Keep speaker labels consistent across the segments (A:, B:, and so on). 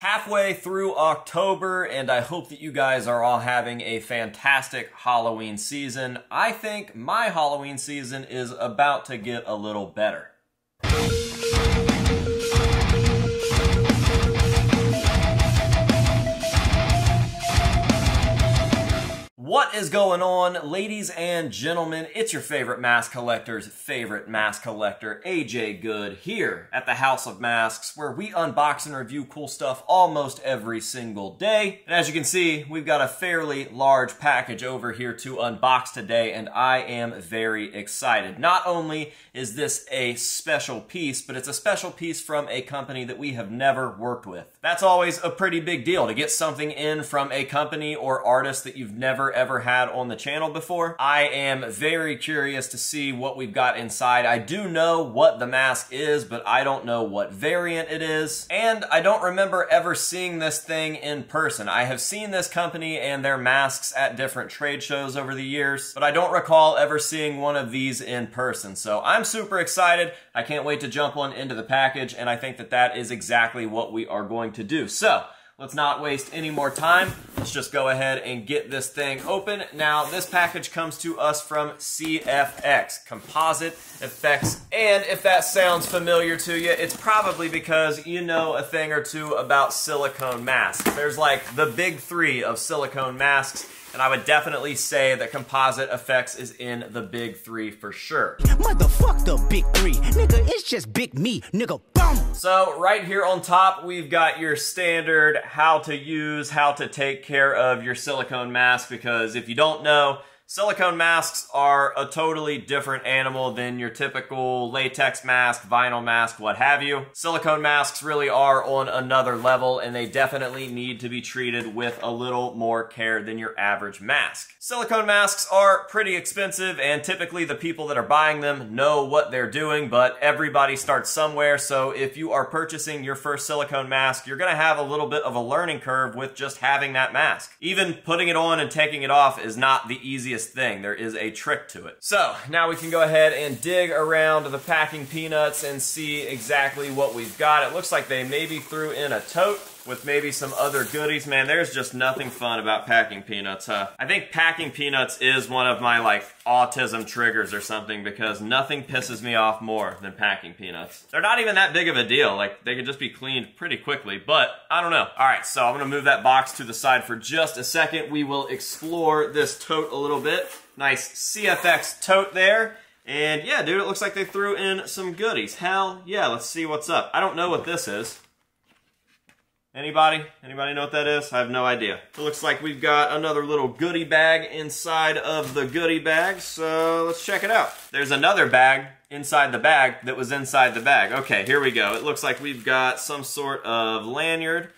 A: Halfway through October, and I hope that you guys are all having a fantastic Halloween season. I think my Halloween season is about to get a little better. What is going on, ladies and gentlemen? It's your favorite mask collector's favorite mask collector, AJ Good, here at the House of Masks, where we unbox and review cool stuff almost every single day. And as you can see, we've got a fairly large package over here to unbox today, and I am very excited. Not only is this a special piece, but it's a special piece from a company that we have never worked with. That's always a pretty big deal, to get something in from a company or artist that you've never ever had on the channel before. I am very curious to see what we've got inside. I do know what the mask is, but I don't know what variant it is. And I don't remember ever seeing this thing in person. I have seen this company and their masks at different trade shows over the years, but I don't recall ever seeing one of these in person. So I'm super excited. I can't wait to jump on into the package, and I think that that is exactly what we are going to do. So let's not waste any more time. Let's just go ahead and get this thing open. Now, this package comes to us from CFX, Composite Effects. And if that sounds familiar to you, it's probably because you know a thing or two about silicone masks. There's like the big three of silicone masks, and I would definitely say that Composite Effects is in the big three for sure.
B: Motherfuck the big three, nigga, it's just big me, nigga, boom!
A: So right here on top, we've got your standard how to use, how to take care of your silicone mask, because if you don't know, silicone masks are a totally different animal than your typical latex mask, vinyl mask, what have you. Silicone masks really are on another level, and they definitely need to be treated with a little more care than your average mask. Silicone masks are pretty expensive, and typically the people that are buying them know what they're doing, but everybody starts somewhere, so if you are purchasing your first silicone mask, you're gonna have a little bit of a learning curve with just having that mask. Even putting it on and taking it off is not the easiest thing. There is a trick to it. So now we can go ahead and dig around the packing peanuts and see exactly what we've got. It looks like they maybe threw in a tote with maybe some other goodies. Man, there's just nothing fun about packing peanuts, huh? I think packing peanuts is one of my like autism triggers or something, because nothing pisses me off more than packing peanuts. They're not even that big of a deal. Like, they could just be cleaned pretty quickly, but I don't know. All right, so I'm gonna move that box to the side for just a second. We will explore this tote a little bit. Nice CFX tote there. And yeah, dude, it looks like they threw in some goodies. Hell yeah, let's see what's up. I don't know what this is. Anybody? Anybody know what that is? I have no idea. It looks like we've got another little goodie bag inside of the goodie bag, so let's check it out. There's another bag inside the bag that was inside the bag. Okay, here we go. It looks like we've got some sort of lanyard,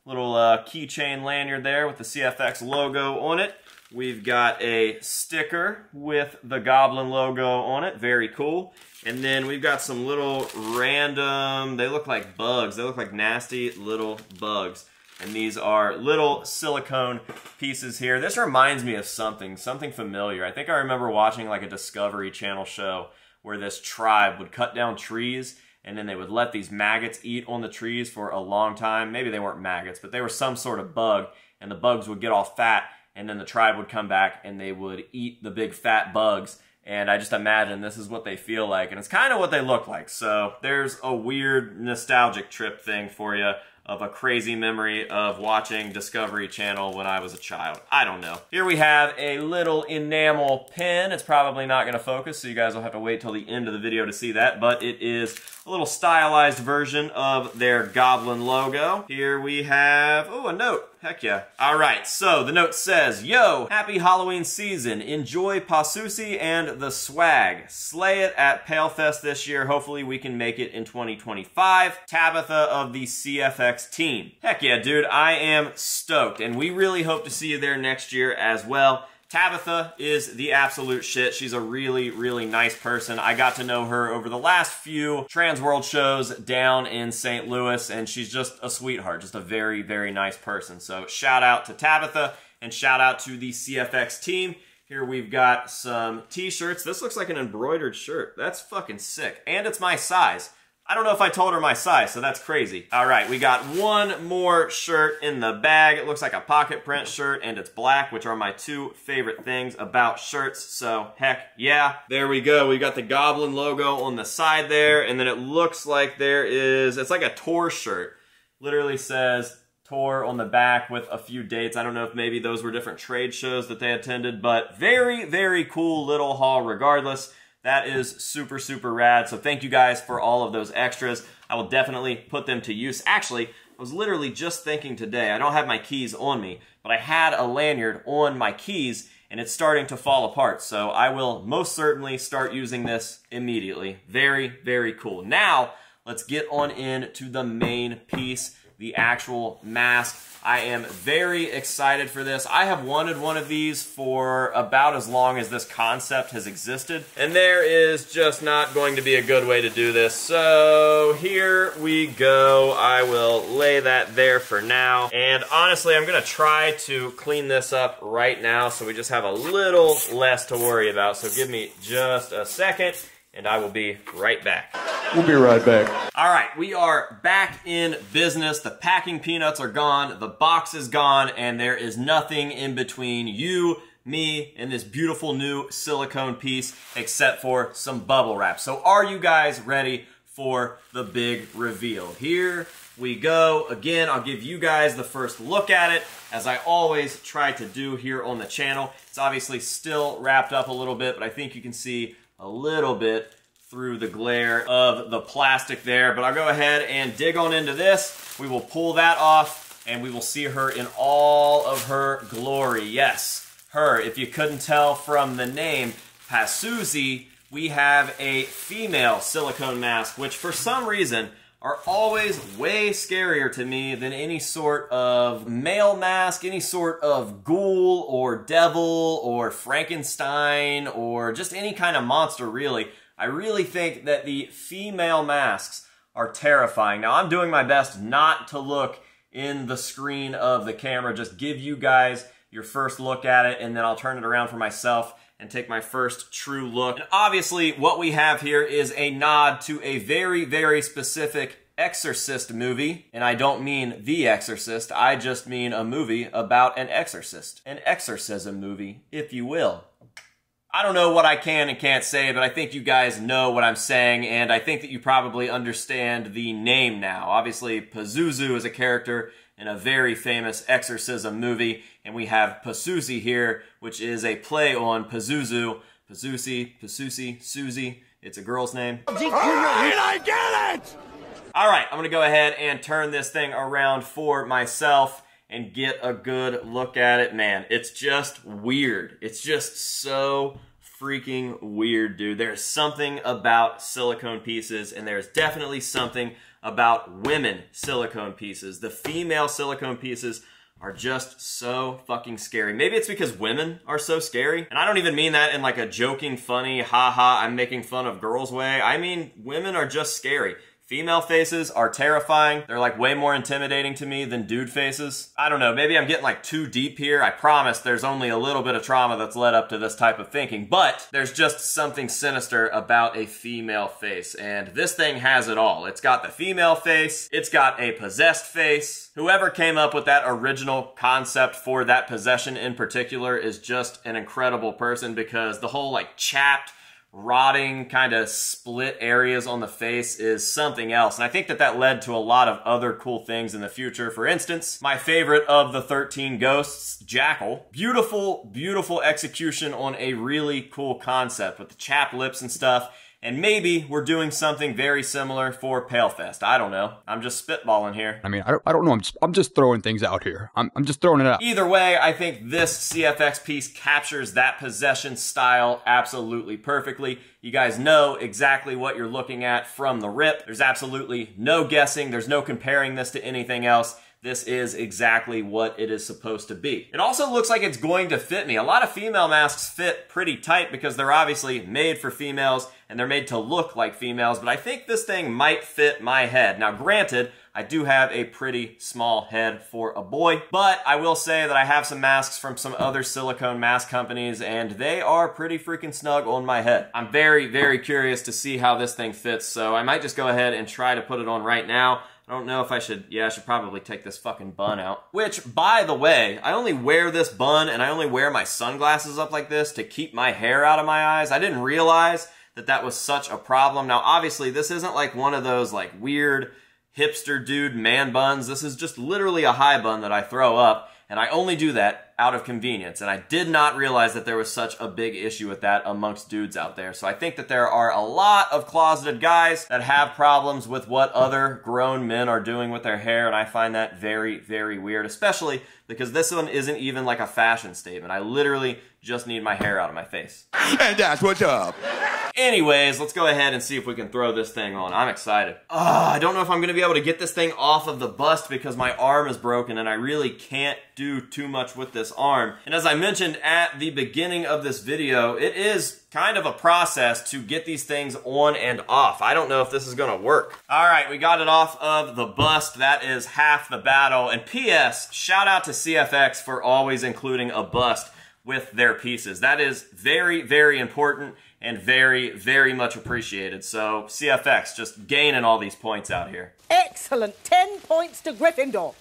A: little keychain lanyard there with the CFX logo on it. We've got a sticker with the Goblin logo on it. Very cool. And then we've got some little random, they look like bugs. They look like nasty little bugs. And these are little silicone pieces here. This reminds me of something familiar. I think I remember watching like a Discovery Channel show where this tribe would cut down trees, and then they would let these maggots eat on the trees for a long time. Maybe they weren't maggots, but they were some sort of bug, and the bugs would get all fat, and then the tribe would come back and they would eat the big fat bugs. And I just imagine this is what they feel like, and it's kind of what they look like. So there's a weird nostalgic trip thing for you of a crazy memory of watching Discovery Channel when I was a child. I don't know. Here we have a little enamel pin. It's probably not going to focus, so you guys will have to wait till the end of the video to see that, but it is a little stylized version of their Goblin logo. Here we have, oh, a note. Heck yeah. All right, so the note says, yo, happy Halloween season. Enjoy Pasusi and the swag. Slay it at Palefest this year. Hopefully we can make it in 2025. Tabitha of the CFX team. Heck yeah, dude. I am stoked, and we really hope to see you there next year as well. Tabitha is the absolute shit. She's a really, really nice person. I got to know her over the last few Trans World shows down in St. Louis, and she's just a sweetheart, just a very, very nice person. So shout out to Tabitha, and shout out to the CFX team. Here we've got some t-shirts. This looks like an embroidered shirt. That's fucking sick. And it's my size. I don't know if I told her my size, so that's crazy. All right, we got one more shirt in the bag. It looks like a pocket print shirt, and it's black, which are my two favorite things about shirts, so heck yeah. There we go. We got the Goblin logo on the side there, and then it looks like there is, it's like a tour shirt. Literally says tour on the back with a few dates. I don't know if maybe those were different trade shows that they attended, but very, very cool little haul regardless. That is super, super rad. So thank you guys for all of those extras. I will definitely put them to use. Actually, I was literally just thinking today, I don't have my keys on me, but I had a lanyard on my keys and it's starting to fall apart. So I will most certainly start using this immediately. Very, very cool. Now, let's get on into the main piece, the actual mask. I am very excited for this. I have wanted one of these for about as long as this concept has existed, and there is just not going to be a good way to do this. So here we go. I will lay that there for now, and honestly, I'm gonna try to clean this up right now so we just have a little less to worry about. So give me just a second, and I will be right back.
C: We'll be right back.
A: All right, we are back in business. The packing peanuts are gone, the box is gone, and there is nothing in between you, me, and this beautiful new silicone piece except for some bubble wrap. So are you guys ready for the big reveal? Here we go. Again, I'll give you guys the first look at it, as I always try to do here on the channel. It's obviously still wrapped up a little bit, but I think you can see a little bit through the glare of the plastic there. But I'll go ahead and dig on into this. We will pull that off and we will see her in all of her glory. Yes, her. If you couldn't tell from the name, Pazuzu, we have a female silicone mask, which for some reason are always way scarier to me than any sort of male mask, any sort of ghoul or devil or Frankenstein or just any kind of monster, really. I really think that the female masks are terrifying. Now, I'm doing my best not to look in the screen of the camera, just give you guys your first look at it, and then I'll turn it around for myself and take my first true look. And obviously, what we have here is a nod to a very, very specific Exorcist movie. And I don't mean The Exorcist, I just mean a movie about an exorcist. An exorcism movie, if you will. I don't know what I can and can't say, but I think you guys know what I'm saying, and I think that you probably understand the name now. Obviously, Pazuzu is a character in a very famous exorcism movie, and we have Pazuzu here, which is a play on Pazuzu. Pazuzu, Susie. It's a girl's name.
C: All right, I get it!
A: All right, I'm gonna go ahead and turn this thing around for myself and get a good look at it. Man, it's just weird. It's just so freaking weird, dude. There's something about silicone pieces, and there's definitely something about women silicone pieces. The female silicone pieces are just so fucking scary. Maybe it's because women are so scary. And I don't even mean that in like a joking, funny, haha, I'm making fun of girls way. I mean, women are just scary. Female faces are terrifying. They're like way more intimidating to me than dude faces. I don't know, maybe I'm getting like too deep here. I promise there's only a little bit of trauma that's led up to this type of thinking, but there's just something sinister about a female face, and this thing has it all. It's got the female face, it's got a possessed face. Whoever came up with that original concept for that possession in particular is just an incredible person, because the whole like chapped, rotting kind of split areas on the face is something else. And I think that that led to a lot of other cool things in the future. For instance, my favorite of the 13 ghosts, Jackal. Beautiful, beautiful execution on a really cool concept with the chapped lips and stuff. And maybe we're doing something very similar for Palefest. I don't know. I'm just spitballing here.
C: I mean, I don't know. I'm just throwing things out here. I'm just throwing it out.
A: Either way, I think this CFX piece captures that possession style absolutely perfectly. You guys know exactly what you're looking at from the rip. There's absolutely no guessing. There's no comparing this to anything else. this is exactly what it is supposed to be. It also looks like it's going to fit me. A lot of female masks fit pretty tight because they're obviously made for females and they're made to look like females, but I think this thing might fit my head. Now granted, I do have a pretty small head for a boy, but I will say that I have some masks from some other silicone mask companies and they are pretty freaking snug on my head. I'm very, very curious to see how this thing fits, so I might just go ahead and try to put it on right now. I don't know if I should, I should probably take this fucking bun out. Which, by the way, I only wear this bun and I only wear my sunglasses up like this to keep my hair out of my eyes. I didn't realize that that was such a problem. Now, obviously, this isn't like one of those like weird hipster dude man buns. This is just literally a high bun that I throw up, and I only do that out of convenience. And I did not realize that there was such a big issue with that amongst dudes out there. So I think that there are a lot of closeted guys that have problems with what other grown men are doing with their hair, and I find that very, very weird, especially because this one isn't even like a fashion statement. I literally just need my hair out of my face.
D: And that's what's up.
A: Anyways, let's go ahead and see if we can throw this thing on. I'm excited. I don't know if I'm going to be able to get this thing off of the bust because my arm is broken and I really can't do too much with this arm. And as I mentioned at the beginning of this video, it is kind of a process to get these things on and off. I don't know if this is going to work. All right, we got it off of the bust. That is half the battle. And P.S., shout out to CFX for always including a bust with their pieces. That is very, very important and very, very much appreciated. So CFX just gaining all these points out here.
E: Excellent. 10 points to Gryffindor.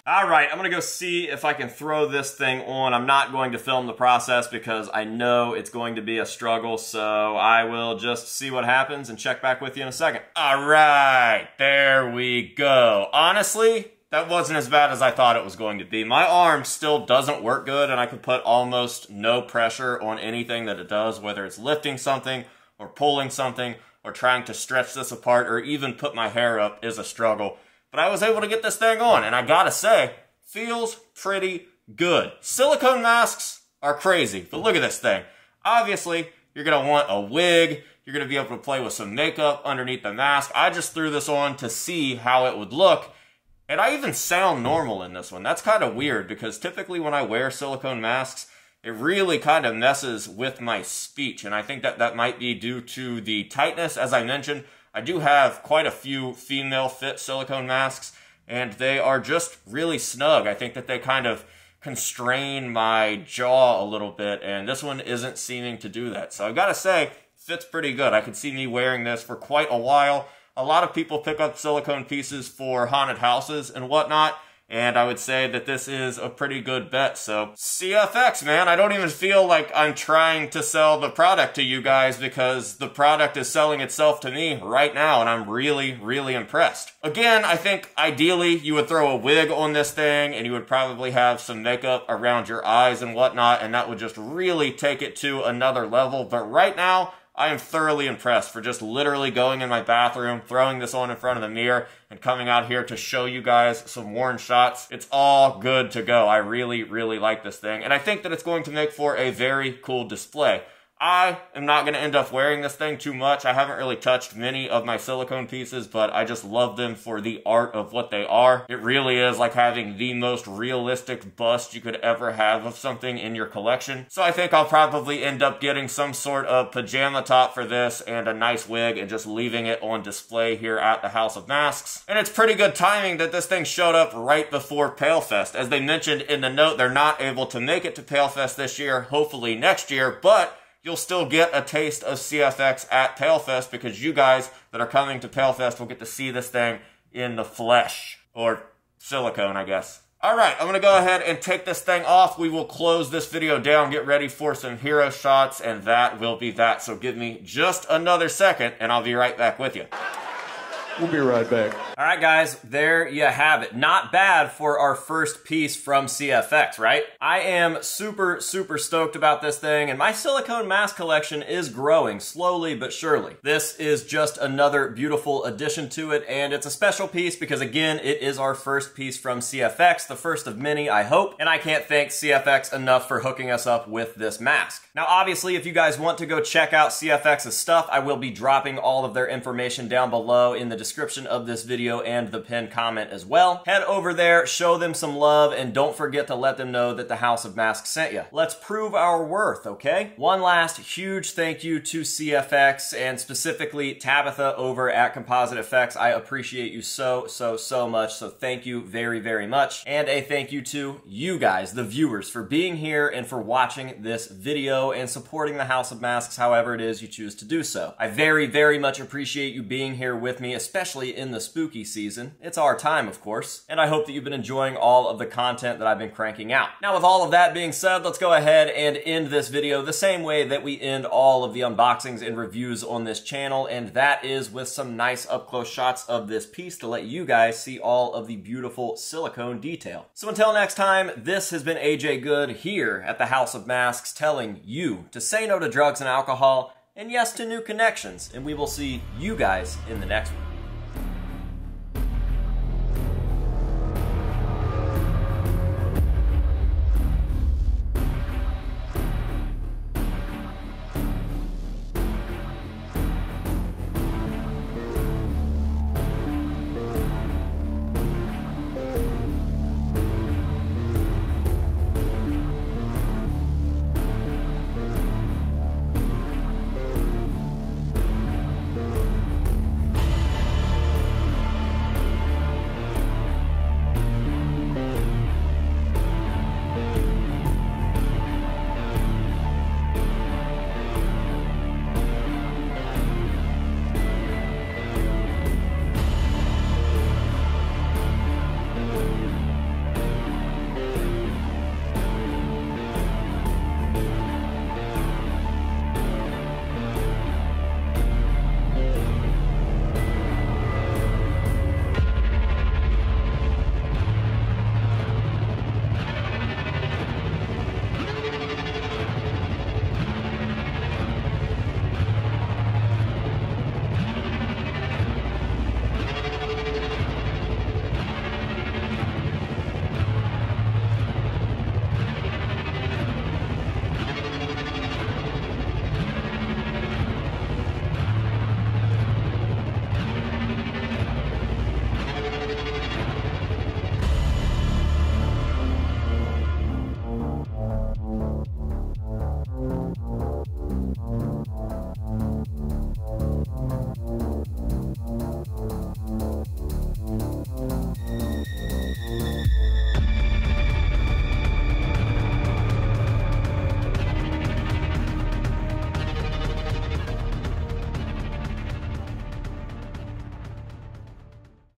A: All right, I'm gonna go see if I can throw this thing on. I'm not going to film the process because I know it's going to be a struggle, so I will just see what happens and check back with you in a second. All right, there we go. Honestly, that wasn't as bad as I thought it was going to be. My arm still doesn't work good, and I can put almost no pressure on anything that it does, whether it's lifting something or pulling something or trying to stretch this apart or even put my hair up is a struggle. But I was able to get this thing on, and I gotta say, feels pretty good. Silicone masks are crazy, but look at this thing. Obviously, you're gonna want a wig. You're gonna be able to play with some makeup underneath the mask. I just threw this on to see how it would look. And I even sound normal in this one. That's kind of weird because typically when I wear silicone masks, it really kind of messes with my speech. And I think that that might be due to the tightness. As I mentioned, I do have quite a few female fit silicone masks and they are just really snug. I think that they kind of constrain my jaw a little bit and this one isn't seeming to do that. So I've got to say, fits pretty good. I could see me wearing this for quite a while. A lot of people pick up silicone pieces for haunted houses and whatnot, and I would say that this is a pretty good bet. So CFX, man, I don't even feel like I'm trying to sell the product to you guys because the product is selling itself to me right now, and I'm really, really impressed. Again, I think ideally you would throw a wig on this thing, and you would probably have some makeup around your eyes and whatnot, and that would just really take it to another level. But right now, I am thoroughly impressed for just literally going in my bathroom, throwing this on in front of the mirror, and coming out here to show you guys some worn shots. It's all good to go. I really, really like this thing, and I think that it's going to make for a very cool display. I am not going to end up wearing this thing too much. I haven't really touched many of my silicone pieces, but I just love them for the art of what they are. It really is like having the most realistic bust you could ever have of something in your collection. So I think I'll probably end up getting some sort of pajama top for this and a nice wig and just leaving it on display here at the House of Masks. And it's pretty good timing that this thing showed up right before PaleFest. As they mentioned in the note, they're not able to make it to PaleFest this year, hopefully next year, but you'll still get a taste of CFX at PaleFest because you guys that are coming to PaleFest will get to see this thing in the flesh. Or silicone, I guess. Alright, I'm going to go ahead and take this thing off. We will close this video down, get ready for some hero shots, and that will be that. So give me just another second, and I'll be right back with you.
D: We'll be right back.
A: All right, guys, there you have it. Not bad for our first piece from CFX, right? I am super, super stoked about this thing, and my silicone mask collection is growing slowly but surely. This is just another beautiful addition to it, and it's a special piece because, again, it is our first piece from CFX, the first of many, I hope, and I can't thank CFX enough for hooking us up with this mask. Now, obviously, if you guys want to go check out CFX's stuff, I will be dropping all of their information down below in the description of this video and the pinned comment as well. Head over there, show them some love, and don't forget to let them know that the House of Masks sent you. Let's prove our worth, okay? One last huge thank you to CFX and specifically Tabitha over at Composite Effects. I appreciate you so much, so thank you very, very much. And a thank you to you guys, the viewers, for being here and for watching this video and supporting the House of Masks however it is you choose to do so. I very, very much appreciate you being here with me, especially in the spooky season. It's our time, of course, and I hope that you've been enjoying all of the content that I've been cranking out. Now, with all of that being said, let's go ahead and end this video the same way that we end all of the unboxings and reviews on this channel, and that is with some nice up-close shots of this piece to let you guys see all of the beautiful silicone detail. So until next time, this has been AJ Good here at the House of Masks telling you to say no to drugs and alcohol, and yes to new connections, and we will see you guys in the next one.